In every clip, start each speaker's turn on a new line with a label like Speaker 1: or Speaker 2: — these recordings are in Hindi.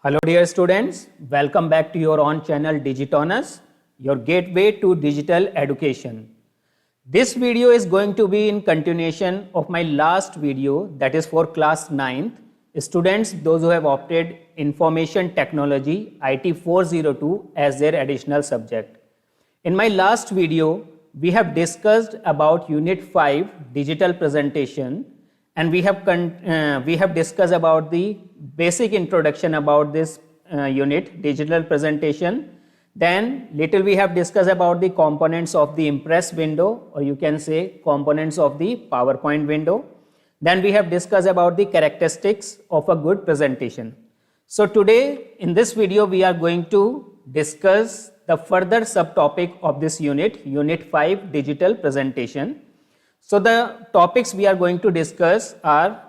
Speaker 1: Hello dear students, welcome back to your own channel Digitonus, your gateway to digital education. This video is going to be in continuation of my last video, that is for class 9th. Students, those who have opted Information Technology IT 402 as their additional subject. In my last video, we have discussed about Unit 5 Digital Presentation, and we have discussed about the basic introduction about this unit digital presentation. Then little we have discussed about the components of the Impress window, or you can say components of the PowerPoint window. Then we have discussed about the characteristics of a good presentation. So today in this video we are going to discuss the further subtopic of this unit, Unit 5 Digital Presentation. So the topics we are going to discuss are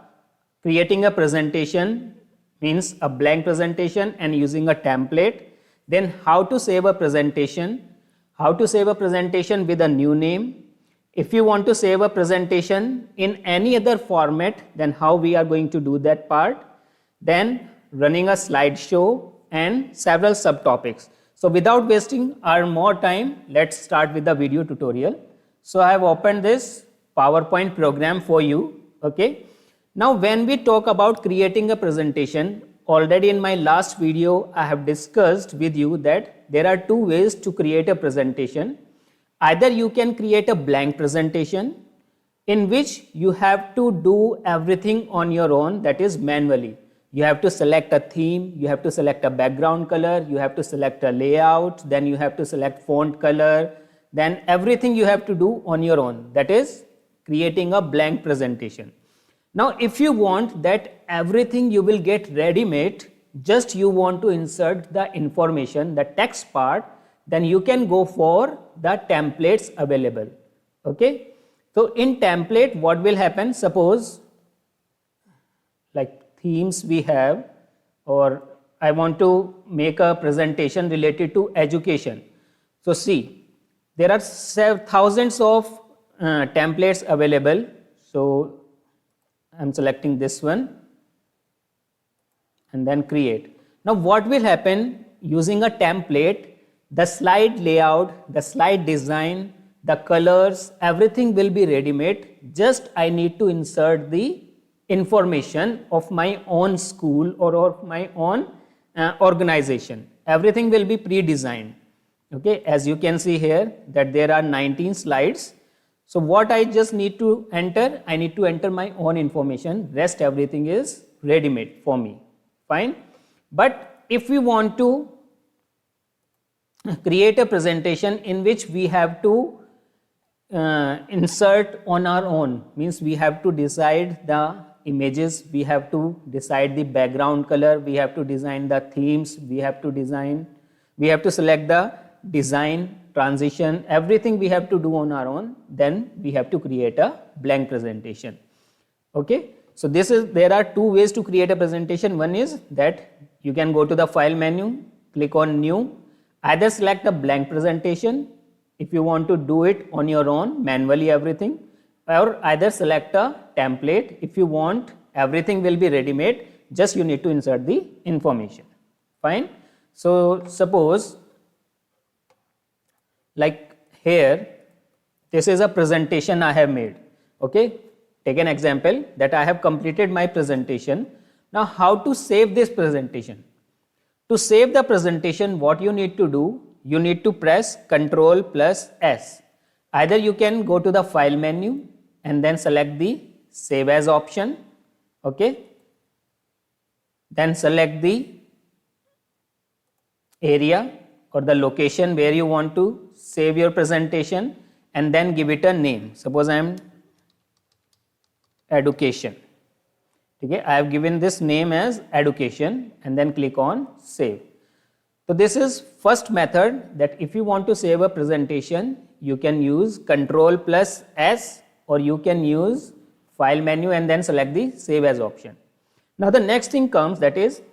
Speaker 1: creating a presentation, means a blank presentation and using a template. Then how to save a presentation, how to save a presentation with a new name. If you want to save a presentation in any other format, then how we are going to do that part. Then running a slideshow and several subtopics. So without wasting our more time, let's start with the video tutorial. So I have opened this PowerPoint program for you. Okay. Now when we talk about creating a presentation, already in my last video I have discussed with you that there are two ways to create a presentation. Either you can create a blank presentation in which you have to do everything on your own, that is manually. You have to select a theme, you have to select a background color, you have to select a layout, then you have to select font color, then everything you have to do on your own, that is creating a blank presentation. Now if you want that everything you will get ready-made, just you want to insert the information, the text part, then you can go for the templates available. Okay. So in template what will happen, suppose like themes we have, or I want to make a presentation related to education. So see, there are thousands of templates available. So I'm selecting this one and then create. Now what will happen using a template, the slide layout, the slide design, the colors, everything will be ready-made. Just I need to insert the information of my own school or of my own organization. Everything will be pre-designed. Okay, as you can see here that there are 19 slides. So what I just need to enter, I need to enter my own information, rest everything is ready-made for me, fine. But if we want to create a presentation in which we have to insert on our own, means we have to decide the images, we have to decide the background color, we have to design the themes, we have to select the design, transition, everything we have to do on our own, then we have to create a blank presentation. Okay. So there are two ways to create a presentation. One is that you can go to the file menu, click on new, either select a blank presentation if you want to do it on your own manually everything, or either select a template if you want everything will be ready made, just you need to insert the information, fine. So suppose like here, this is a presentation I have made. Okay, take an example that I have completed my presentation. Now how to save this presentation? To save the presentation, what you need to do, you need to press Ctrl+S. Either you can go to the file menu and then select the save as option. Okay, then select the area or the location where you want to save your presentation and then give it a name. Suppose I am education. Okay, I have given this name as education and then click on save. So this is first method, that if you want to save a presentation, you can use Ctrl+S or you can use file menu and then select the save as option. Now the next thing comes, that is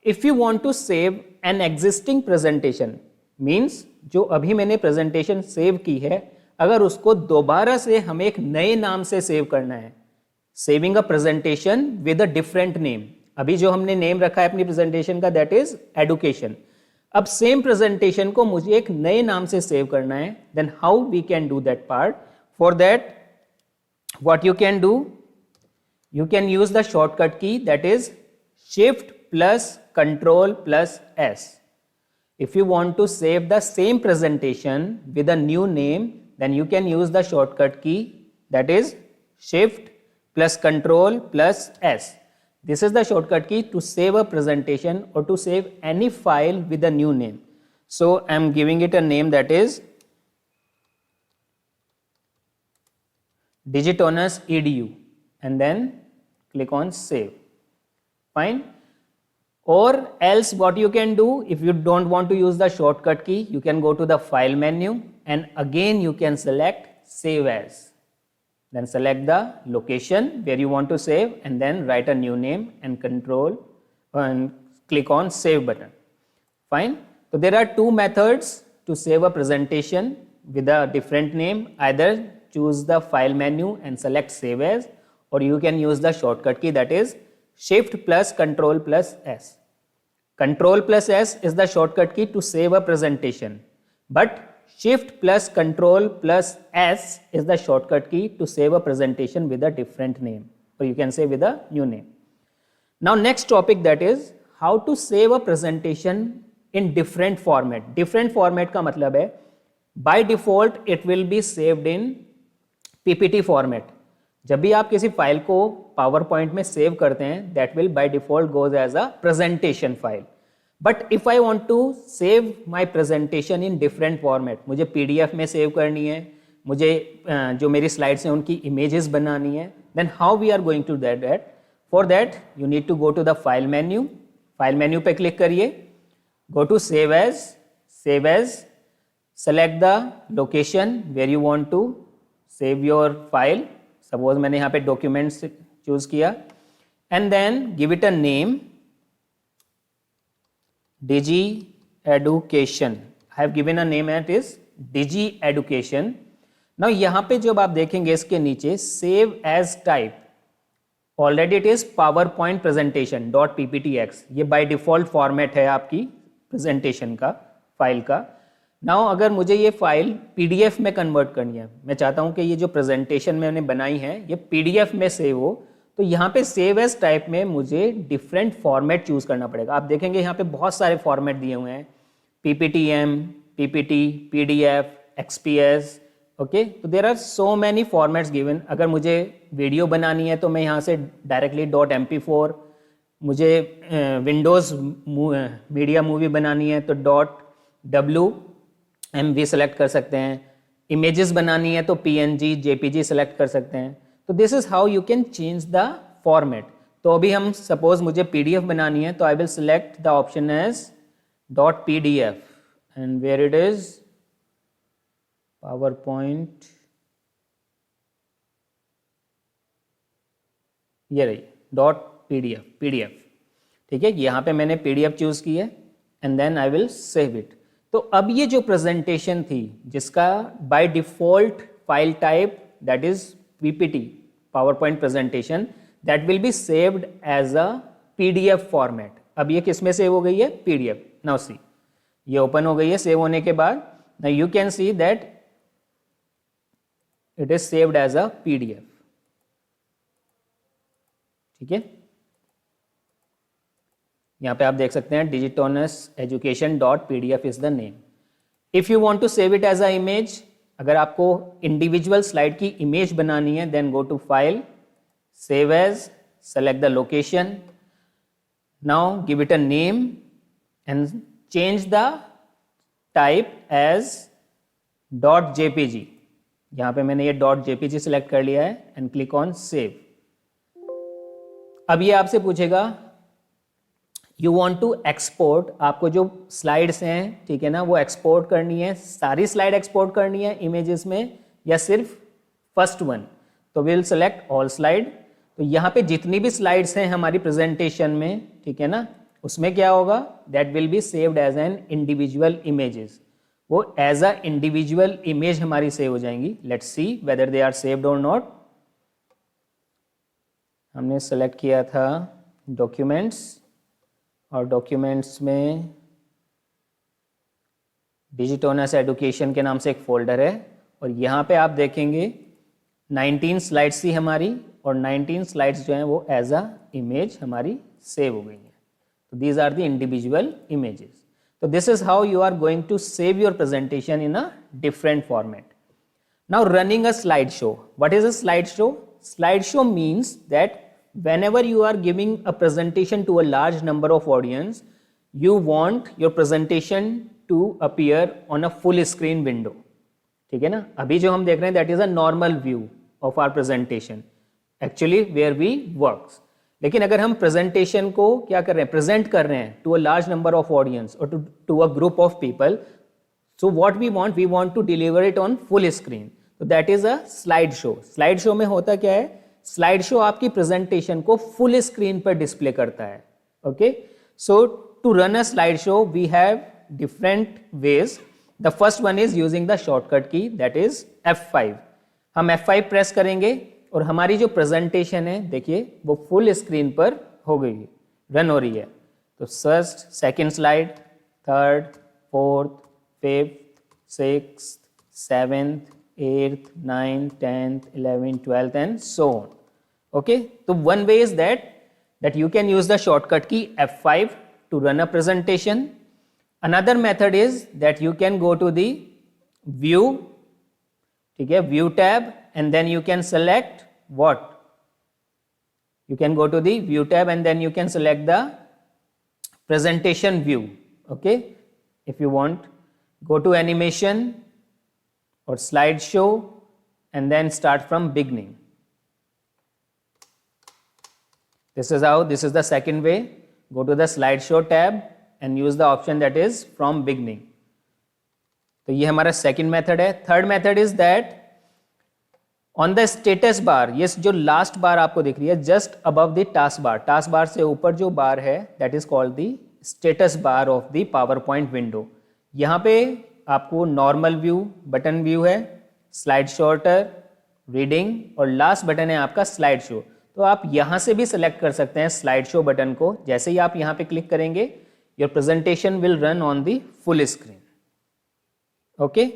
Speaker 1: if you want to save an existing presentation, means जो अभी मैंने प्रेजेंटेशन सेव की है, अगर उसको दोबारा से हमें एक नए नाम से सेव करना है, saving a presentation with a different name, अभी जो हमने नेम रखा है अपनी प्रेजेंटेशन का दैट इज एडुकेशन। अब सेम प्रेजेंटेशन को मुझे एक नए नाम से सेव करना है, then how we can do that part. For that what you can do, you can use the shortcut key that is shift plus control plus S. If you want to save the same presentation with a new name, then you can use the shortcut key that is shift plus control plus S. This is the shortcut key to save a presentation or to save any file with a new name. So I am giving it a name that is Digitonus edu and then click on save. Fine. Or else what you can do, if you don't want to use the shortcut key, you can go to the file menu and again you can select save as. Then select the location where you want to save and then write a new name and control and click on save button. Fine. So there are two methods to save a presentation with a different name. Either choose the file menu and select save as, or you can use the shortcut key that is shift plus control plus S. Control plus S is the shortcut key to save a presentation, but shift plus control plus S is the shortcut key to save a presentation with a different name, or you can say with a new name. Now next topic, that is how to save a presentation in different format. Different format का मतलब है by default it will be saved in PPT format. जब भी आप किसी फाइल को पावर पॉइंट में सेव करते हैं that will by default goes as a presentation file. But if I want to save my presentation in different format, मुझे पीडीएफ में सेव करनी है, मुझे जो मेरी स्लाइड्स हैं उनकी इमेजेस बनानी है, then how we are going to that. For that you need to go to the file menu. File menu पे क्लिक करिए, go to save as, select the location where you want to save your file. Suppose मैंने यहाँ पे डॉक्यूमेंट्स चूज किया and then give it a name Digi Education. I have given a name that is Digi Education. Now यहाँ पे जब आप देखेंगे इसके नीचे save as type, already it is PowerPoint presentation dot PPTX. ये बाय डिफॉल्ट फॉर्मेट है आपकी प्रेजेंटेशन का, फाइल का। नाउ अगर मुझे ये फाइल पीडीएफ में कन्वर्ट करनी है, मैं चाहता हूँ कि ये जो प्रेजेंटेशन मैंने बनाई है ये पीडीएफ में सेव हो, तो यहाँ पे सेव एज टाइप में मुझे डिफरेंट फॉर्मेट चूज करना पड़ेगा। आप देखेंगे यहाँ पे बहुत सारे फॉर्मेट दिए हुए हैं, PPTM, PPT, PDF, XPS, okay. तो there are so many formats given. अगर मुझे वीडियो बनानी है तो मैं यहाँ से डायरेक्टली .mp4, मुझे विंडोज़ मीडिया मूवी बनानी है तो .wmv सेलेक्ट कर सकते हैं, इमेजेस बनानी है तो png, jpg सेलेक्ट कर सकते हैं। तो this is how you can change the format. तो अभी हम सपोज मुझे पीडीएफ बनानी है तो I will select the option as .pdf and where it is PowerPoint, ये रही .pdf, ठीक है। यहाँ पे मैंने पीडीएफ चूज की है and then I will save it. तो अब ये जो प्रेजेंटेशन थी जिसका by default file type that is PPT, PowerPoint presentation, that will be saved as a PDF format. अब ये किस में सेव हो गई है? पीडीएफ। नाउ सी, ये ओपन हो गई है सेव होने के बाद। Now you can see that it is saved as a PDF, ठीक है। यहाँ पे आप देख सकते हैं Digitonus education.pdf is the name. If you want to save it as a image, अगर आपको इंडिविजुअल स्लाइड की इमेज बनानी है then go to file, save as, select the location, now give it a name and change the type as .jpg। यहाँ पे मैंने ये .jpg सेलेक्ट कर लिया है एंड क्लिक ऑन सेव। अब ये आपसे पूछेगा यू वांट टू एक्सपोर्ट, आपको जो स्लाइड्स हैं, ठीक है ना, वो एक्सपोर्ट करनी है, सारी स्लाइड एक्सपोर्ट करनी है इमेजेस में या सिर्फ फर्स्ट वन। तो विल सेलेक्ट ऑल स्लाइड। तो यहाँ पे जितनी भी स्लाइड्स हैं हमारी प्रेजेंटेशन में, ठीक है ना, उसमें क्या होगा, that will be saved as an individual images. वो एज अ इंडिविजुअल इमेज हमारी सेव हो जाएंगी। Let's see whether they are saved और नॉट। हमने सेलेक्ट किया था डॉक्यूमेंट्स, और डॉक्यूमेंट्स में डिजिटोनस एडुकेशन के नाम से एक फोल्डर है, और यहाँ पे आप देखेंगे 19 स्लाइड्स थी हमारी, और 19 स्लाइड्स जो हैं वो एज अ इमेज हमारी सेव हो गई हैं. तो these are the individual images. So this is how you are going to save your presentation in a different format. Now running a slideshow. What is a slideshow? Slideshow means that whenever you are giving a presentation to a large number of audience, you want your presentation to appear on a full screen window. ठीक है ना. अभी जो हम देख रहे हैं that is a normal view of our presentation, actually where we works. लेकिन अगर हम प्रेजेंटेशन को क्या कर रहे हैं, प्रेजेंट कर रहे हैं to a large number of audience और to a group of people, so what we want to deliver it on full screen. तो that is a slide show. Slide show में होता क्या है, स्लाइड शो आपकी प्रेजेंटेशन को फुल स्क्रीन पर डिस्प्ले करता है. Okay, so to run a slide show we have different ways. The first one is using the shortcut key, that is F5. हम F5 प्रेस करेंगे और हमारी जो प्रेजेंटेशन है देखिए वो फुल स्क्रीन पर हो गई है, रन हो रही है. तो first, second slide, third, fourth, fifth, sixth, seventh, eighth, ninth, 10th, 11th, 12th and so on. Okay, तो one way is that you can use the shortcut key F5 to run a presentation. Another method is that you can go to the view, ठीक है, view tab, and then you can select what? You can go to the view tab and then you can select the presentation view. Okay, if you want, go to animation or slideshow and then start from beginning. This is the second way. Go to the slideshow tab and use the option that is from beginning. तो ये हमारा second method है. Third method is that on the status bar, ये जो लास्ट बार आपको दिख रही है just above the task bar से ऊपर जो बार है that is called the status bar of the power point window. यहाँ पे आपको नॉर्मल व्यू बटन व्यू है, स्लाइड शॉर्टर, रीडिंग और लास्ट बटन है आपका स्लाइड शो. तो आप यहाँ से भी सिलेक्ट कर सकते हैं स्लाइड शो बटन को. जैसे ही आप यहाँ पे क्लिक करेंगे your presentation will run on the full screen. Okay,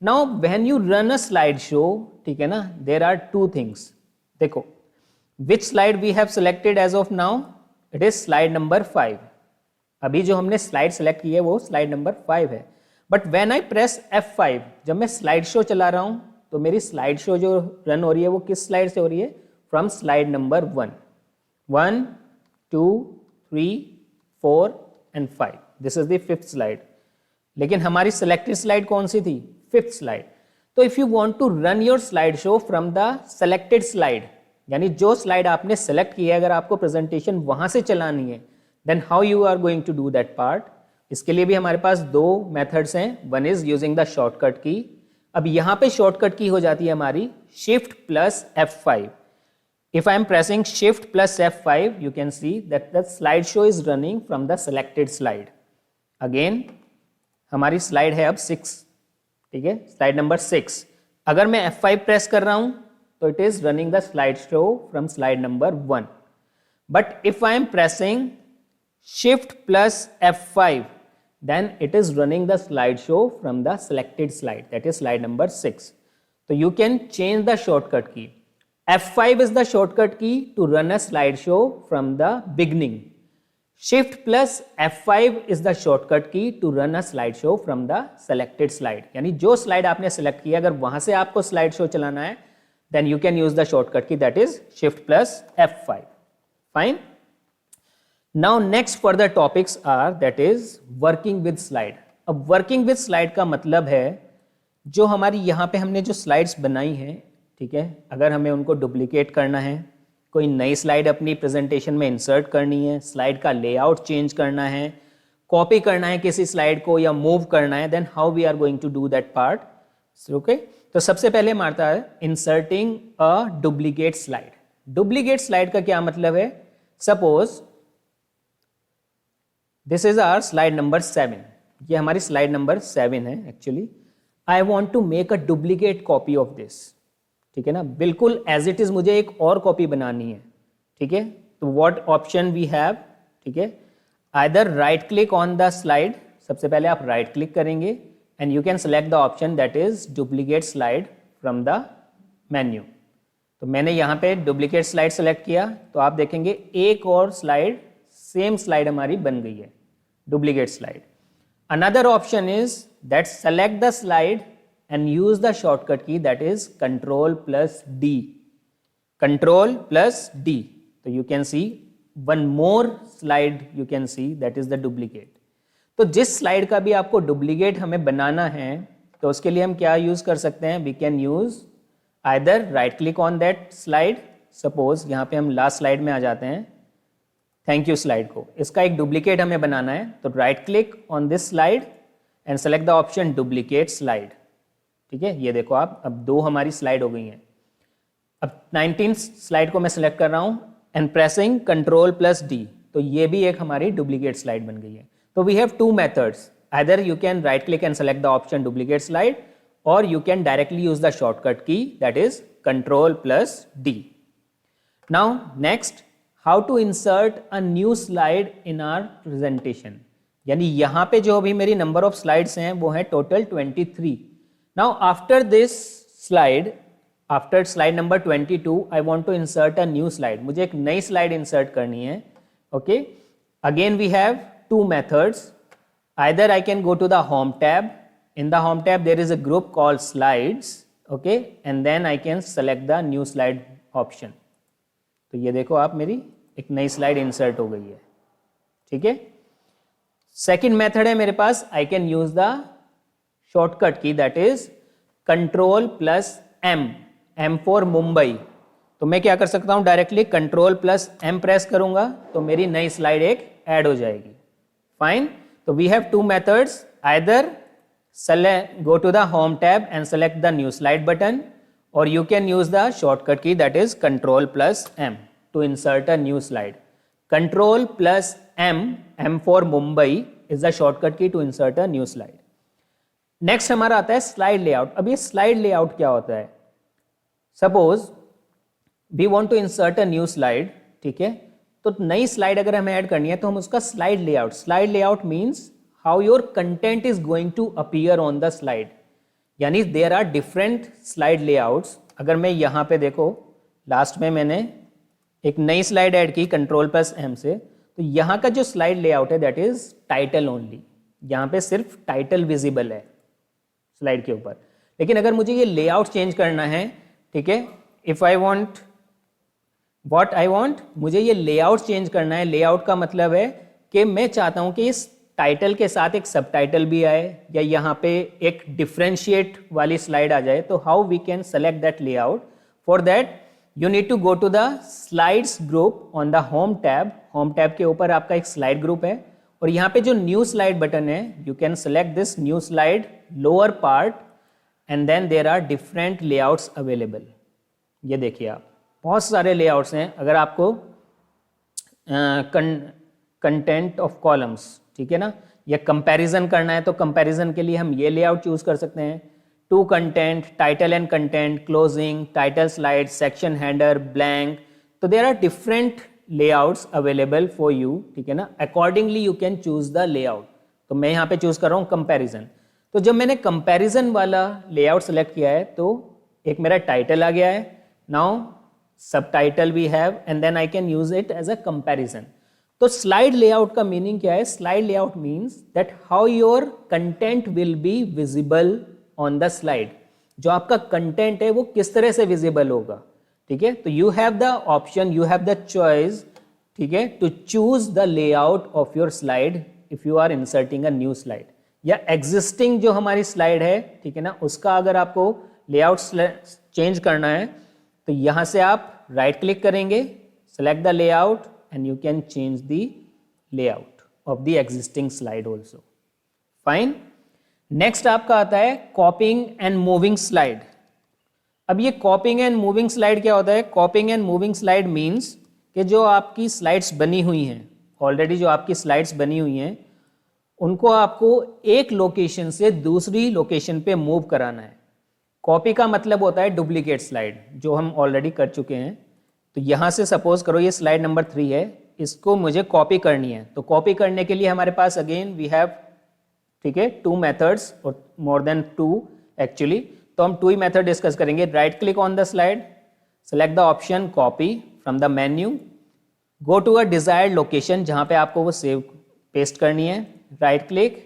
Speaker 1: now when you run a slide show, ठीक है ना, देर आर टू थिंग्स. देखो which slide we have selected as of now, it is slide number 5. अभी जो हमने स्लाइड सेलेक्ट की है वो स्लाइड नंबर 5 है. But when I press F5, जब मैं स्लाइड शो चला रहा हूं तो मेरी स्लाइड शो जो रन हो रही है वो किस स्लाइड से हो रही है, from slide number 1, 1, 2, 3, 4 and 5. This is the 5th slide. लेकिन हमारी सिलेक्टेड स्लाइड कौन सी थी, 5th स्लाइड. तो if you want to run your slide show from the selected slide, यानी जो स्लाइड आपने सेलेक्ट की है अगर आपको प्रेजेंटेशन वहां से चलानी है, then how you are going to do that part. इसके लिए भी हमारे पास दो मेथड्स हैं. One is using the shortcut key. अब यहां पे शॉर्टकट की हो जाती है हमारी Shift plus F5. If I am pressing Shift plus F5, you can see that the slideshow is running from the selected slide. Again, हमारी स्लाइड है अब 6, ठीक है, स्लाइड नंबर 6. अगर मैं F5 प्रेस कर रहा हूं तो it is running the slide show from slide number 1. But if I am pressing Shift plus F5, then it is running the slideshow from the selected slide, that is slide number 6. So you can change the shortcut key. F5 is the shortcut key to run a slideshow from the beginning. Shift plus F5 is the shortcut key to run a slideshow from the selected slide. यानी जो स्लाइड आपने सेलेक्ट किया अगर वहां से आपको स्लाइड शो चलाना है, then you can use the shortcut key that is Shift plus F5. Fine. Now next further topics are that is working with slide. अब working with slide का मतलब है जो हमारी यहाँ पे हमने जो स्लाइड्स बनाई हैं, ठीक है, अगर हमें उनको डुप्लीकेट करना है, कोई नई स्लाइड अपनी प्रेजेंटेशन में इंसर्ट करनी है, स्लाइड का लेआउट चेंज करना है, कॉपी करना है किसी स्लाइड को या मूव करना है, then how we are going to do that part. Okay, तो सबसे पहले मारता है inserting a duplicate slide. Duplicate slide का क्या मतलब है, suppose this is our slide number 7. ये हमारी स्लाइड नंबर 7 है actually. I want to make a duplicate copy of this, ठीक है ना, बिल्कुल एज इट इज मुझे एक और कॉपी बनानी है, ठीक है. तो व्हाट ऑप्शन वी हैव, ठीक है, either right click on the slide, सबसे पहले आप राइट क्लिक करेंगे and you can select the option that is duplicate slide from the menu. तो मैंने यहाँ पे डुप्लीकेट स्लाइड सेलेक्ट किया तो आप देखेंगे एक और स्लाइड, सेम स्लाइड हमारी बन गई है, duplicate slide. Another option is that select the slide and use the shortcut key that is Control plus D. Control plus D. So you can see one more slide you can see that is the duplicate. तो जिस स्लाइड का भी आपको डुप्लीकेट हमें बनाना है तो उसके लिए हम क्या यूज कर सकते हैं, we can use either right click on that slide, suppose यहाँ पे हम लास्ट स्लाइड में आ जाते हैं, थैंक यू स्लाइड को, इसका एक डुप्लीकेट हमें बनाना है तो right click on this slide and select the option duplicate slide. ठीक है, ये देखो आप, अब दो हमारी स्लाइड हो गई हैं। अब 19 स्लाइड को मैं सेलेक्ट कर रहा हूं and pressing control plus D, तो ये भी एक हमारी डुप्लीकेट स्लाइड बन गई है। तो we have two methods, either you can right click and select the option duplicate slide और you can directly use the shortcut key that is control plus D. Now next, how to insert a new slide in our presentation, यानी यहाँ पे जो अभी मेरी नंबर ऑफ स्लाइड्स हैं वो है total 23। Now after this slide, after slide number 22, I want to insert a new slide. मुझे एक नई slide insert करनी है. Okay. Again we have two methods. Either I can go to the home tab. In the home tab there is a group called slides. Okay. And then I can select the new slide option. तो ये देखो आप, मेरी एक नई slide insert हो गई है. ठीक है. Second method है मेरे पास, I can use the shortcut key that is control plus M for Mumbai. तो मैं क्या कर सकता हूं, directly control plus M press करूंगा तो मेरी नई स्लाइड एक ऐड हो जाएगी। फाइन, तो we have two methods, either go to the home tab and select the new slide button और you can use the shortcut key that is control plus M to insert a new slide. Control plus M for Mumbai is the shortcut key to insert a new slide. Next हमारा आता है स्लाइड लेआउट। अब ये स्लाइड लेआउट क्या होता है, suppose we want to insert a new slide, ठीक है, तो नई स्लाइड अगर हमें ऐड करनी है तो हम उसका slide layout means how your content is going to appear on the slide, यानी there are different slide layouts. अगर मैं यहाँ पे देखो, लास्ट में मैंने एक नई स्लाइड ऐड की कंट्रोल प्लस M से, तो यहाँ का जो स्लाइड लेआउट है दैट इज टाइटल ओनली, यहाँ पे सिर्फ टाइटल विजिबल है स्लाइड के ऊपर। लेकिन अगर मुझे ये लेआउट चेंज करना है, ठीक है, if I want what I want, मुझे ये लेआउट चेंज करना है। लेआउट का मतलब है कि मैं चाहता हूं कि इस टाइटल के साथ एक सब टाइटल भी आए या यहाँ पे एक डिफरेंशिएट वाली स्लाइड आ जाए। तो how we can select that layout, for that you need to go to the slides group on the home tab. Home tab के ऊपर आपका एक स्लाइड ग्रुप है और यहाँ पे जो न्यू स्लाइड बटन है, you can select this new slide lower part and then there are different layouts available. ये देखिए आप, बहुत सारे लेआउट्स हैं। अगर आपको कंटेंट ऑफ कॉलम्स, ठीक है ना, या कंपैरिजन करना है तो कंपैरिजन के लिए हम ये लेआउट चूज कर सकते हैं। Two content, title and content, closing, title slide, section header, blank, तो there are different layouts available for you, ठीक है ना, accordingly you can choose the layout. तो मैं यहाँ पे चूज कर रहा हूँ कंपैरिजन। तो जब मैंने कंपैरिजन वाला लेआउट सेलेक्ट किया है तो एक मेरा टाइटल आ गया है, now subtitle we have and then I can use it as a comparison. तो स्लाइड लेआउट का मीनिंग क्या है, slide layout means that how your content will be visible on the slide. जो आपका कंटेंट है वो किस तरह से विजिबल होगा, ठीक है। तो you have the option, you have the choice, ठीक है, to choose the layout of your slide if you are inserting a new slide, या एग्जिस्टिंग जो हमारी स्लाइड है, ठीक है ना, उसका अगर आपको लेआउट चेंज करना है तो यहां से आप राइट क्लिक करेंगे, select the layout and you can change the layout of the existing slide also. Fine. Next आपका आता है कॉपिंग एंड मूविंग स्लाइड। अब ये कॉपिंग एंड मूविंग स्लाइड क्या होता है, कॉपिंग एंड मूविंग स्लाइड मीन्स कि जो आपकी स्लाइड्स बनी हुई हैं, ऑलरेडी जो आपकी स्लाइड्स बनी हुई हैं, उनको आपको एक लोकेशन से दूसरी लोकेशन पे मूव कराना है। कॉपी का मतलब होता है डुप्लीकेट स्लाइड, जो हम ऑलरेडी कर चुके हैं। तो यहाँ से सपोज करो ये स्लाइड नंबर 3 है, इसको मुझे कॉपी करनी है। तो कॉपी करने के लिए हमारे पास अगेन वी हैव, ठीक है, 2 मेथड्स और मोर देन 2 एक्चुअली। तो हम 2 ही मेथड डिस्कस करेंगे। Right click on the slide, select the option copy from the menu, go to a desired location जहाँ पे आपको वो सेव पेस्ट करनी है, right click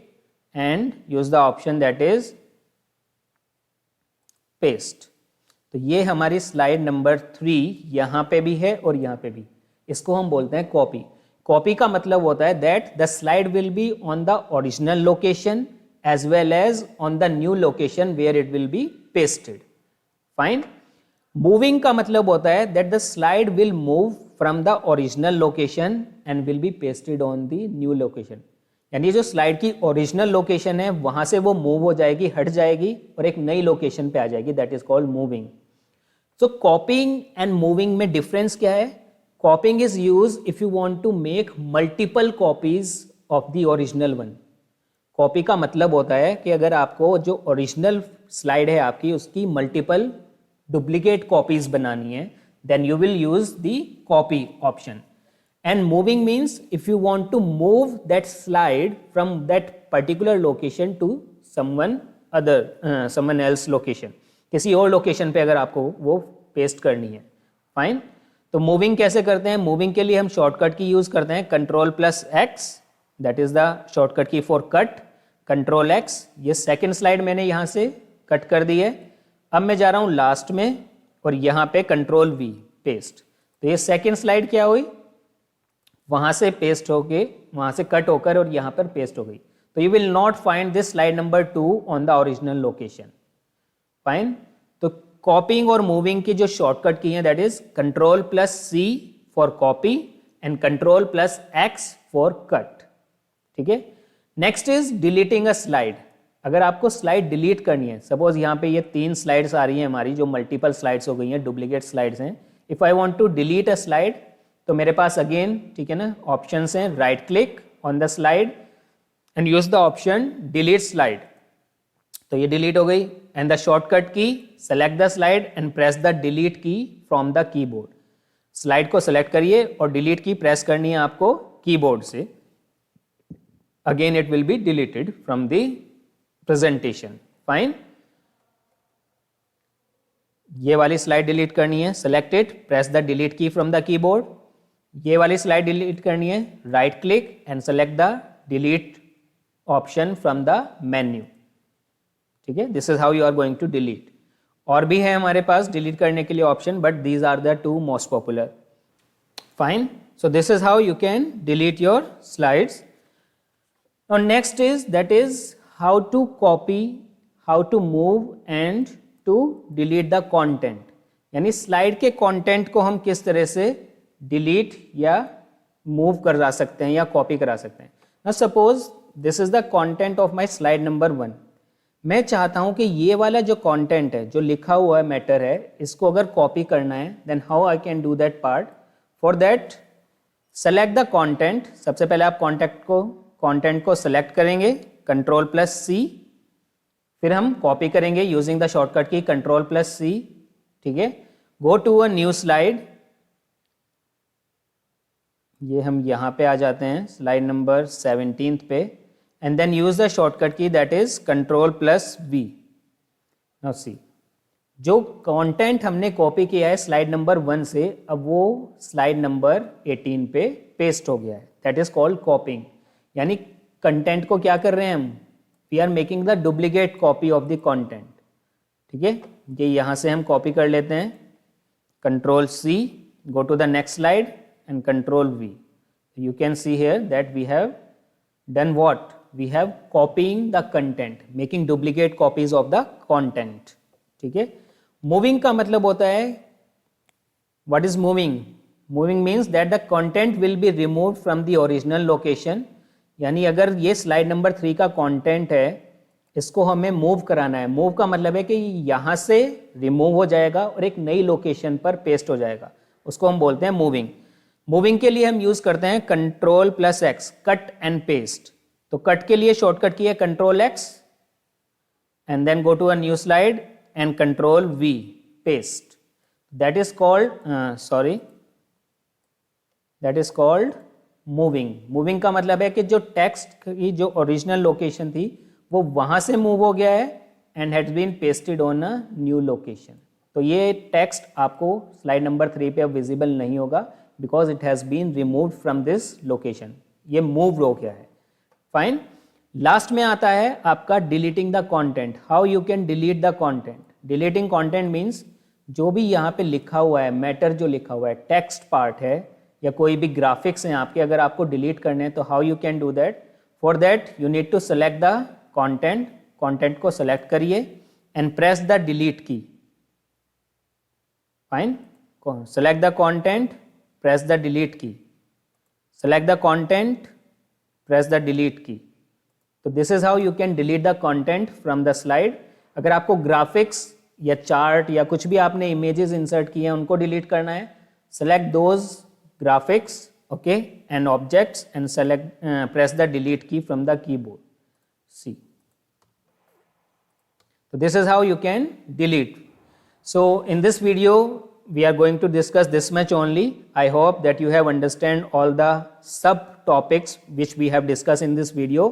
Speaker 1: and use the option that is paste. तो ये हमारी स्लाइड नंबर 3 यहाँ पे भी है और यहाँ पे भी, इसको हम बोलते हैं कॉपी। कॉपी का मतलब होता है that the slide will be on the original location as well as on the new location where it will be pasted. Fine. Moving का मतलब होता है that the slide will move from the original location and will be pasted on the new location. यानी जो स्लाइड की ओरिजिनल लोकेशन है वहां से वो मूव हो जाएगी, हट जाएगी और एक नई लोकेशन पे आ जाएगी, that is called moving. So copying and moving में डिफरेंस क्या है? Copying is use if you want to make multiple copies of the original one. Copy का मतलब होता है कि अगर आपको जो ओरिजिनल स्लाइड है आपकी उसकी मल्टीपल डुप्लीकेट कॉपीज बनानी है, then you will use the copy option. And moving means if you want to move that slide from that particular location to someone else location, किसी और लोकेशन पे अगर आपको वो पेस्ट करनी है। फाइन। तो मूविंग कैसे करते हैं? मूविंग के लिए हम शॉर्टकट की यूज करते हैं, Ctrl+X, that is the shortcut की फॉर कट। Ctrl+X, ये सेकेंड स्लाइड मैंने यहाँ से कट कर दी है। अब मैं जा रहा हूँ लास्ट में और यहाँ पे Ctrl+V, पेस्ट। तो ये सेकेंड स्लाइड क्या हुई, वहां से पेस्ट होके, वहां से कट होकर और यहां पर पेस्ट हो गई। तो you will not find this slide number 2 on the original location. Fine. तो कॉपिंग और मूविंग की जो शॉर्टकट की है that is Ctrl+C for copy and Ctrl+X for cut. ठीक है। Next is deleting a slide. अगर आपको स्लाइड डिलीट करनी है, सपोज यहाँ पे ये 3 स्लाइड्स आ रही हैं हमारी जो मल्टीपल स्लाइड्स हो गई हैं, डुप्लीकेट स्लाइड्स हैं। If I want to delete a slide, तो मेरे पास अगेन, ठीक है ना, ऑप्शंस हैं, right click on the slide and use the option delete slide. तो ये डिलीट हो गई। And the shortcut key, select the slide and press the delete key from the keyboard. Slide को सेलेक्ट करिए और डिलीट की प्रेस करनी है आपको कीबोर्ड से। Again it will be deleted from the presentation. Fine. ये वाली स्लाइड डिलीट करनी है, select it, press the delete key from the keyboard. ये वाली स्लाइड डिलीट करनी है, right click and select the delete option from the menu. ठीक है, this is how you are going to delete. और भी है हमारे पास डिलीट करने के लिए option, but these are the 2 most popular. Fine. So this is how you can delete your slides. और next is that is how to copy, how to move and to delete the content. यानी स्लाइड के कंटेंट को हम किस तरह से डिलीट या मूव करा सकते हैं या कॉपी करा सकते हैं। Now suppose this is the content of my slide number 1। मैं चाहता हूं कि ये वाला जो कंटेंट है, जो लिखा हुआ है मैटर है, इसको अगर कॉपी करना है, then how I can do that part. For that select the content. सबसे पहले आप कंटेंट को सेलेक्ट करेंगे, Ctrl+C, फिर हम कॉपी करेंगे यूजिंग द शॉर्टकट की Ctrl+C। ठीक है। Go to a new slide, ये हम यहाँ पे आ जाते हैं स्लाइड नंबर 17 पे, and then use the shortcut key that is Ctrl+V। Now see, जो कंटेंट हमने कॉपी किया है स्लाइड नंबर 1 से, अब वो स्लाइड नंबर 18 पे पेस्ट हो गया है, दैट इज कॉल्ड कॉपिंग। यानी कंटेंट को क्या कर रहे हैं हम, we are making the duplicate copy of the content. ठीक है, ये यहाँ से हम कॉपी कर लेते हैं, Ctrl+C, go to the next slide and Ctrl+V. You can see here that we have done what? We have copying the content, making duplicate copies of the content. ठीक है। Moving का मतलब होता है, what is moving? Moving means that the content will be removed from the original location. यानी अगर ये स्लाइड नंबर 3 का कंटेंट है, इसको हमें मूव कराना है। मूव का मतलब है कि यहाँ से रिमूव हो जाएगा और एक नई लोकेशन पर पेस्ट हो जाएगा, उसको हम बोलते हैं मूविंग। मूविंग के लिए हम यूज करते हैं Ctrl+X, कट एंड पेस्ट। तो कट के लिए शॉर्टकट की है Ctrl+X and then go to a new slide and Ctrl+V, paste. That is called that is called moving. Moving का मतलब है कि जो टेक्स्ट की जो ओरिजिनल लोकेशन थी वो वहाँ से मूव हो गया है and has been pasted on a new location. तो ये टेक्स्ट आपको स्लाइड नंबर 3 पे अब विजिबल नहीं होगा because it has been removed from this location. ये मूव हो गया है। फाइन। लास्ट में आता है आपका deleting the content. How you can delete the content. Deleting content means जो भी यहाँ पे लिखा हुआ है, मैटर जो लिखा हुआ है, टेक्स्ट पार्ट है या कोई भी ग्राफिक्स हैं आपके, अगर आपको डिलीट करने हैं तो how you can do that. For that you need to select the content. Content को सेलेक्ट करिए and press the delete key. Fine. Select the content, press the delete key. Select the content, press the delete key. तो this is how you can delete the content from the slide. अगर आपको ग्राफिक्स या चार्ट या कुछ भी आपने इमेजेस इंसर्ट किए हैं उनको डिलीट करना है, select those graphics, okay, and objects and select press the delete key from the keyboard. See, so this is how you can delete. So in this video we are going to discuss this much only. I hope that you have understand all the subtopics which we have discussed in this video,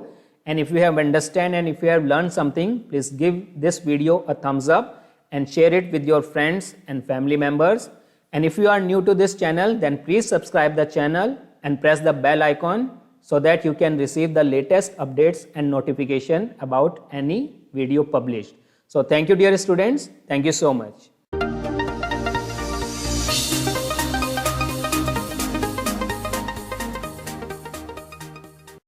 Speaker 1: and if you have understand and if you have learned something, please give this video a thumbs up and share it with your friends and family members. And if you are new to this channel, then please subscribe the channel and press the bell icon so that you can receive the latest updates and notification about any video published. So thank you dear students. Thank you so much.